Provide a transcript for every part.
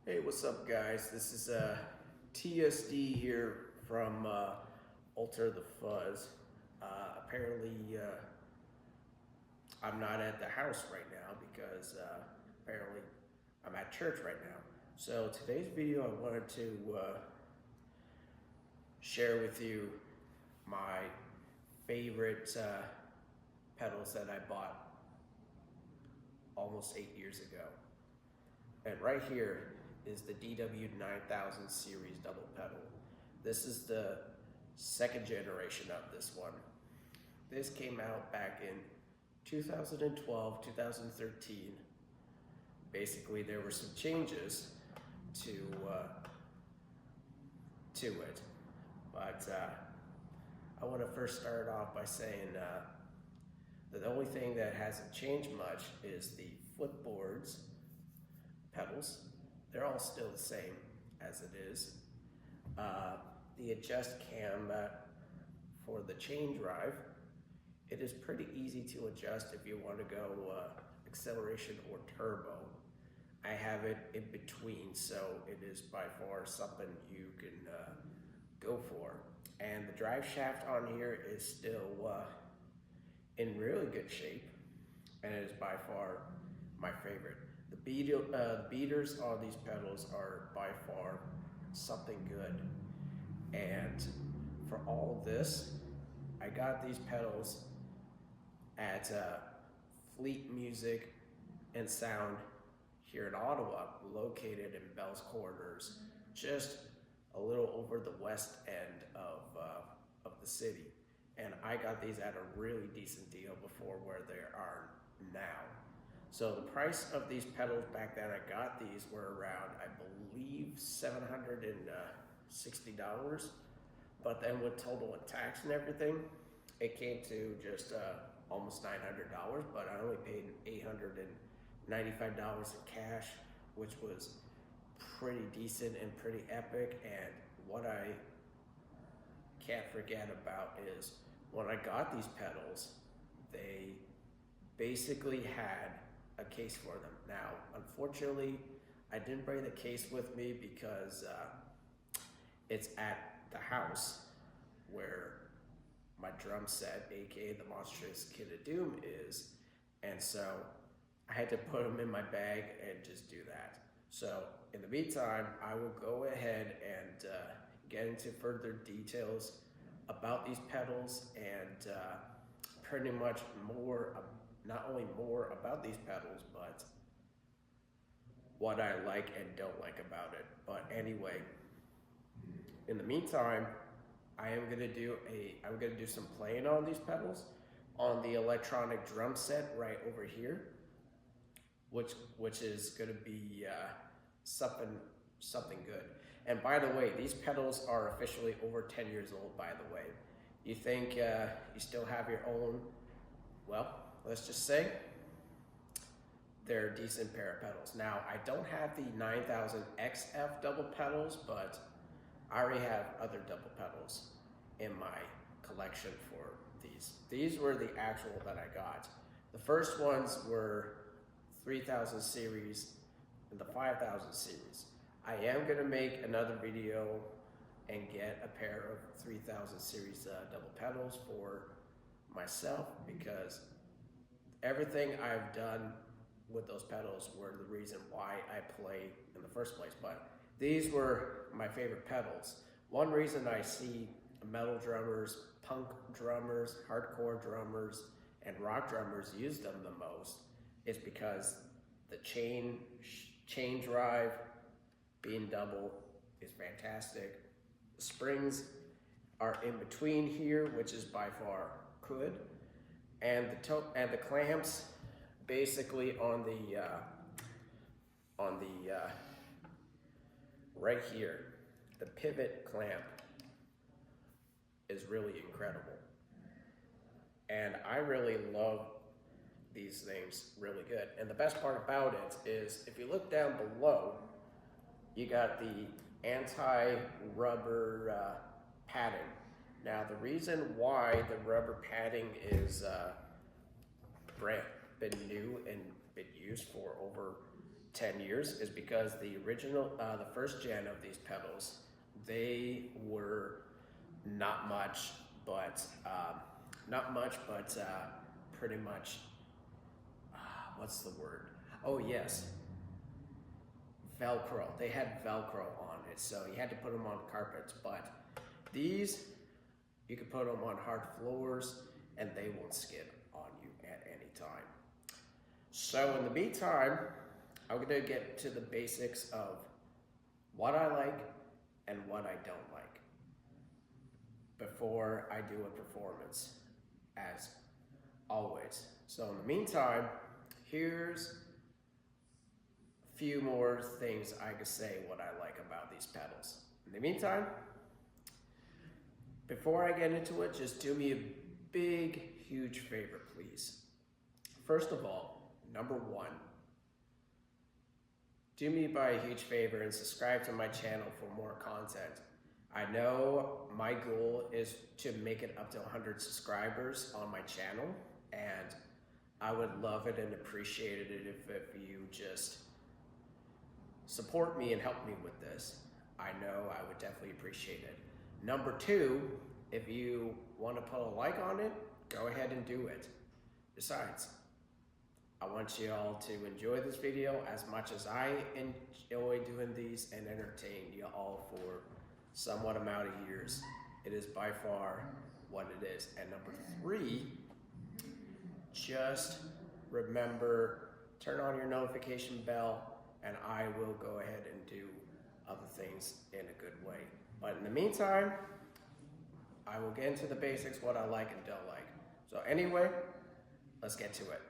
Hey, what's up, guys? This is TSD here from Alter the Fuzz. Apparently, I'm not at the house right now because apparently I'm at church right now. So today's video, I wanted to share with you my favorite pedals that I bought almost 8 years ago. And right here is the DW9000 series double pedal. This is the second generation of this one. This came out back in 2012, 2013. Basically, there were some changes to it, but I want to first start off by saying that the only thing that hasn't changed much is the footboards pedals. They're all still the same as it is. The adjust cam for the chain drive, it is pretty easy to adjust if you want to go acceleration or turbo. I have it in between, so it is by far something you can go for. And the drive shaft on here is still in really good shape, and it is by far my favorite. The beaters on these pedals are by far something good. And for all of this, I got these pedals at Fleet Music and Sound here in Ottawa, located in Bell's Corners, just a little over the west end of the city. And I got these at a really decent deal before where they are now. So the price of these pedals back then I got these were around, I believe, $760. But then with total and tax and everything, it came to just almost $900. But I only paid $895 in cash, which was pretty decent and pretty epic. And what I can't forget about is when I got these pedals, they basically had a case for them. Now, unfortunately, I didn't bring the case with me because it's at the house where my drum set, aka the Monstrous Kid of Doom, is, and so I had to put them in my bag and just do that. So in the meantime, I will go ahead and get into further details about these pedals and pretty much more, not only more about these pedals, but what I like and don't like about it. But anyway, in the meantime, I'm gonna do some playing on these pedals on the electronic drum set right over here, which is gonna be something good. And by the way, these pedals are officially over 10 years old, by the way. You think you still have your own? Well, let's just say they're a decent pair of pedals. Now, I don't have the 9000 XF double pedals, but I already have other double pedals in my collection for these. These were the actual that I got. The first ones were 3000 series and the 5000 series. I am gonna make another video and get a pair of 3000 series double pedals for myself, because everything I've done with those pedals were the reason why I play in the first place. But these were my favorite pedals. One reason I see metal drummers, punk drummers, hardcore drummers, and rock drummers use them the most is because the chain drive being double is fantastic. The springs are in between here, which is by far good, and the clamps basically on the right here, the pivot clamp is really incredible. And I really love these things really good. And the best part about it is if you look down below, you got the anti-rubber padding. Now, the reason why the rubber padding is been new and been used for over 10 years is because the first gen of these pedals, they were not much, but pretty much, what's the word? Oh yes, Velcro. They had Velcro on it, so you had to put them on carpets, but these, you can put them on hard floors and they won't skid on you at any time. So in the meantime, I'm gonna get to the basics of what I like and what I don't like before I do a performance, as always. So in the meantime, here's a few more things I could say what I like about these pedals. In the meantime, before I get into it, just do me a big, huge favor, please. First of all, number one, do me by a huge favor and subscribe to my channel for more content. I know my goal is to make it up to 100 subscribers on my channel, and I would love it and appreciate it if you just support me and help me with this. I know I would definitely appreciate it. Number two, if you want to put a like on it, go ahead and do it. Besides, I want you all to enjoy this video as much as I enjoy doing these and entertain you all for somewhat amount of years. It is by far what it is. And number three, just remember, turn on your notification bell, and I will go ahead and do other things in a good way. But in the meantime, I will get into the basics, what I like and don't like. So anyway, let's get to it.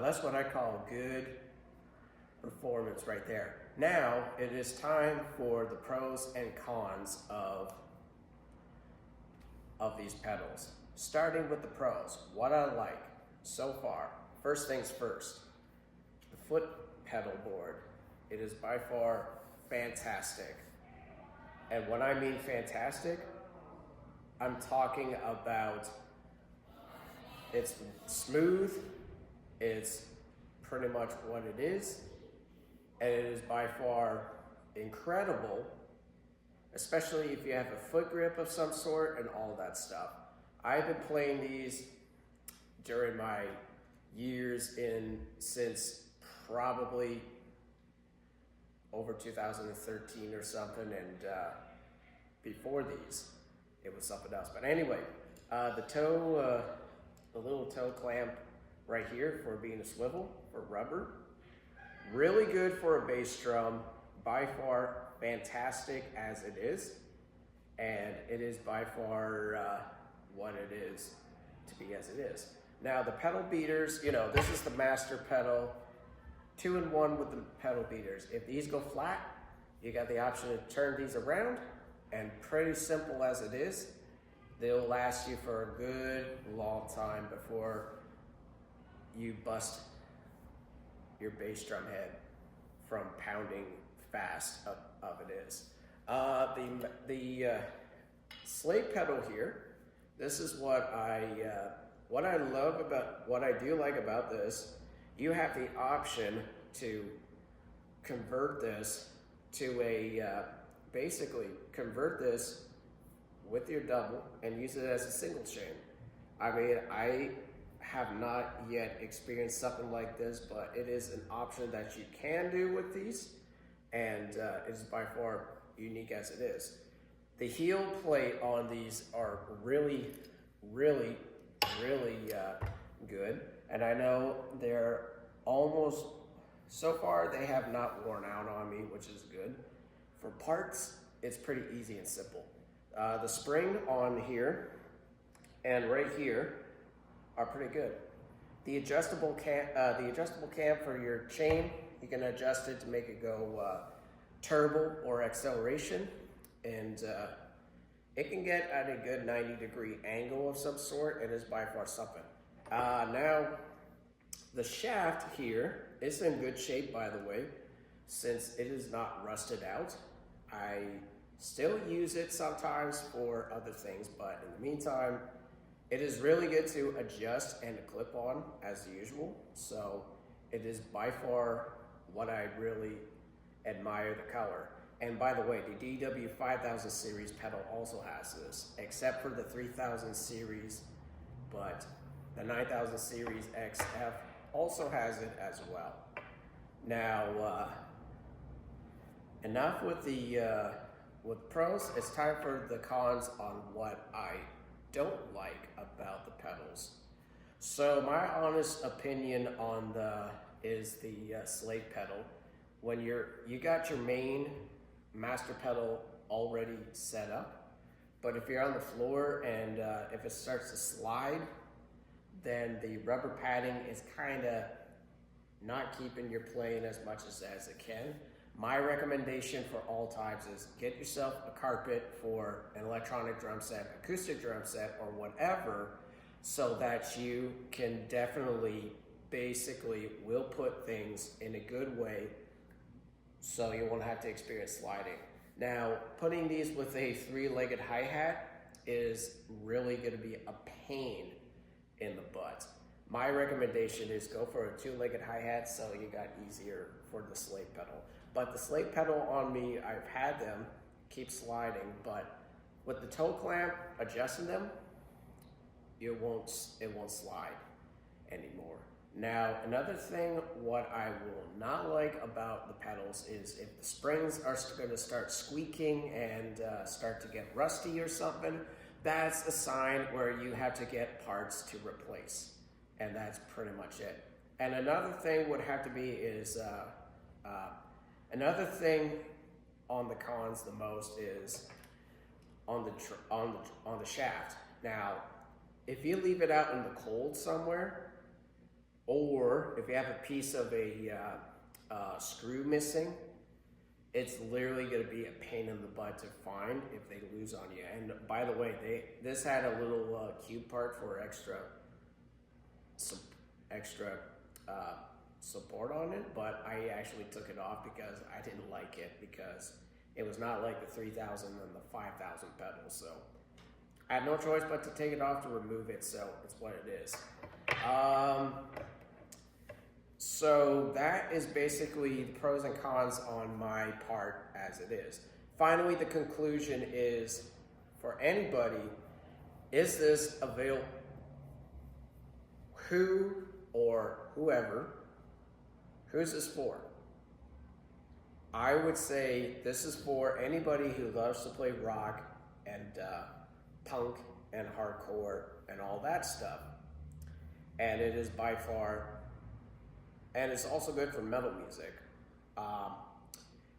That's what I call good performance right there. Now it is time for the pros and cons of these pedals. Starting with the pros, what I like so far. First things first, the foot pedal board. It is by far fantastic. And when I mean fantastic, I'm talking about it's smooth, it's pretty much what it is, and it is by far incredible especially if you have a foot grip of some sort and all that stuff. I've been playing these during my years since probably over 2013 or something, and before these, it was something else. But anyway, the little toe clamp right here for being a swivel for rubber, really good for a bass drum, by far fantastic as it is, and it is by far what it is to be as it is. Now the pedal beaters, this is the master pedal, 2-in-1 with the pedal beaters. If these go flat, you got the option to turn these around, and pretty simple as it is, they'll last you for a good long time before you bust your bass drum head from pounding fast of it is. The slate pedal here, this is what I love about, what I do like about this. You have the option to convert this to basically convert this with your double and use it as a single chain. I mean, I have not yet experienced something like this, but it is an option that you can do with these, and it is by far unique as it is. The heel plate on these are really, really, really good, and I know they're almost, so far they have not worn out on me, which is good. For parts, it's pretty easy and simple. The spring on here and right here are pretty good. The adjustable cam for your chain, you can adjust it to make it go turbo or acceleration, and it can get at a good 90-degree angle of some sort. It is by far something. Now, the shaft here is in good shape, by the way, since it is not rusted out. I still use it sometimes for other things, but in the meantime, it is really good to adjust and clip on as usual. So it is by far what I really admire the color. And by the way, the DW 5000 series pedal also has this, except for the 3000 series, but the 9000 series XF also has it as well. Now, enough with the with pros. It's time for the cons on what I don't like about the pedals. So my honest opinion on is the slate pedal. When you got your main master pedal already set up, but if you're on the floor and if it starts to slide, then the rubber padding is kind of not keeping your playing as much as it can. My recommendation for all types is get yourself a carpet for an electronic drum set, acoustic drum set, or whatever, so that you can definitely, basically, will put things in a good way so you won't have to experience sliding. Now, putting these with a 3-legged hi-hat is really gonna be a pain in the butt. My recommendation is go for a 2-legged hi-hat so you got easier for the slate pedal. But the slate pedal on me, I've had them keep sliding, but with the toe clamp, adjusting them, it won't slide anymore. Now, another thing, what I will not like about the pedals is if the springs are gonna start squeaking and start to get rusty or something, that's a sign where you have to get parts to replace. And that's pretty much it. And another thing would have to be is, another thing on the cons the most is on the shaft. Now, if you leave it out in the cold somewhere, or if you have a piece of a screw missing, it's literally going to be a pain in the butt to find if they lose on you. And by the way, this had a little cube part for extra support on it, but I actually took it off because I didn't like it, because it was not like the 3000 and the 5000 pedals. So I had no choice but to take it off to remove it, so it's what it is. So that is basically the pros and cons on my part as it is. finally, the conclusion is, for anybody, is this available? Who or whoever, who's this for? I would say this is for anybody who loves to play rock and punk and hardcore and all that stuff. And it is by far, and it's also good for metal music.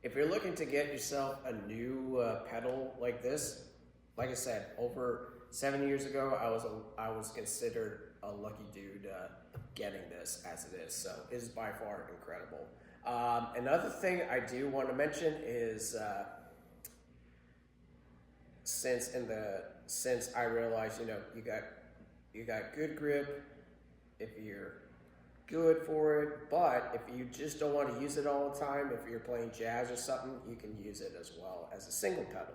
If you're looking to get yourself a new pedal like this, like I said, over 7 years ago, I was considered a lucky dude getting this as it is. So it is by far incredible. Another thing I do want to mention is since I realized, you know, you got good grip if you're good for it, but if you just don't want to use it all the time, if you're playing jazz or something, you can use it as well as a single pedal.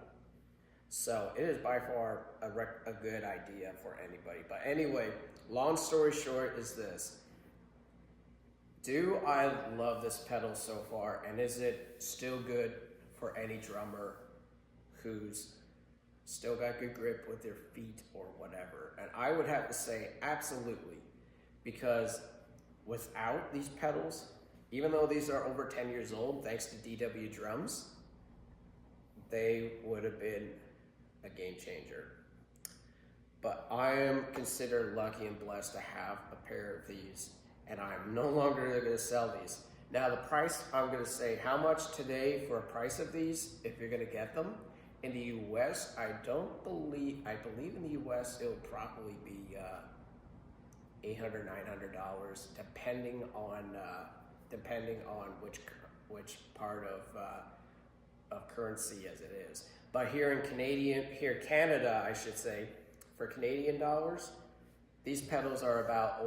So it is by far a good idea for anybody. But anyway, long story short is this. Do I love this pedal so far, and is it still good for any drummer who's still got good grip with their feet or whatever? And I would have to say absolutely, because without these pedals, even though these are over 10 years old, thanks to DW drums, they would have been a game changer. But I am considered lucky and blessed to have a pair of these, and I'm no longer going to sell these. Now the price, I'm going to say how much today for a price of these, if you're going to get them. In the US, I believe in the US it'll probably be $800, $900, depending on which part of currency as it is. But here Canada, I should say, for Canadian dollars, these pedals are about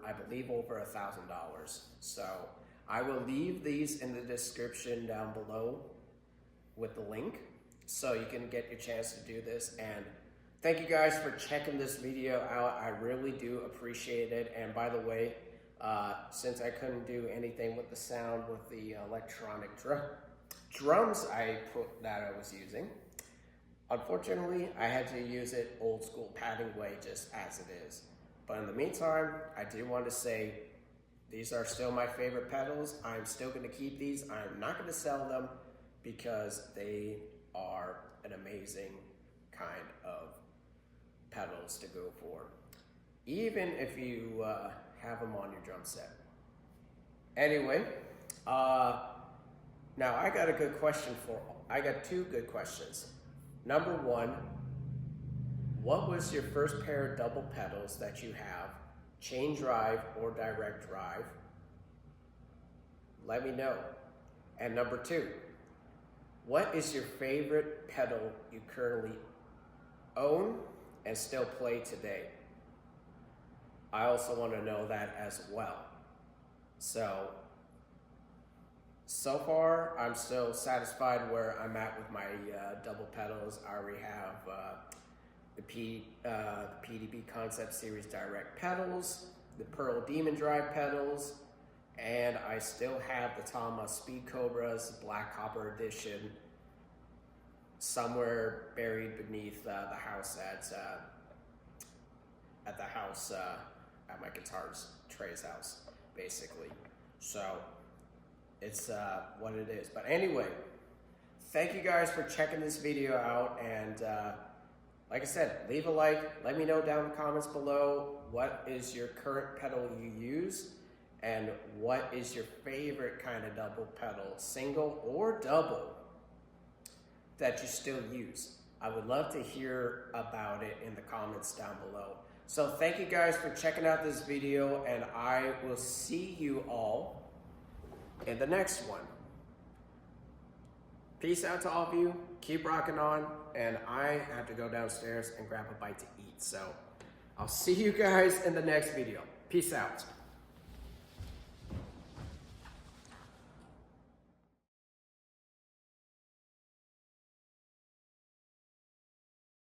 I believe over $1,000. So I will leave these in the description down below with the link, so you can get your chance to do this. And thank you guys for checking this video out. I really do appreciate it. And by the way, since I couldn't do anything with the sound with the electronic drums that I was using, unfortunately, I had to use it old school padding way, just as it is. But in the meantime, I do want to say these are still my favorite pedals. I'm still going to keep these. I'm not going to sell them because they are an amazing kind of pedals to go for, even if you have them on your drum set. Anyway, now I got two good questions. Number one, what was your first pair of double pedals that you have, chain drive or direct drive? Let me know. And number two, what is your favorite pedal you currently own and still play today? I also want to know that as well. So far, I'm still satisfied where I'm at with my double pedals. I already have the PDB Concept Series direct pedals, the Pearl Demon Drive pedals, and I still have the Tama Speed Cobras Black Copper Edition somewhere buried beneath the house at my Guitar Trey's house, basically. So it's what it is. But anyway, thank you guys for checking this video out, and like I said, leave a like. Let me know down in the comments below what is your current pedal you use, and what is your favorite kind of double pedal, single or double, that you still use. I would love to hear about it in the comments down below. So thank you guys for checking out this video, and I will see you all in the next one. Peace out to all of you. Keep rocking on, and I have to go downstairs and grab a bite to eat. So I'll see you guys in the next video. Peace out.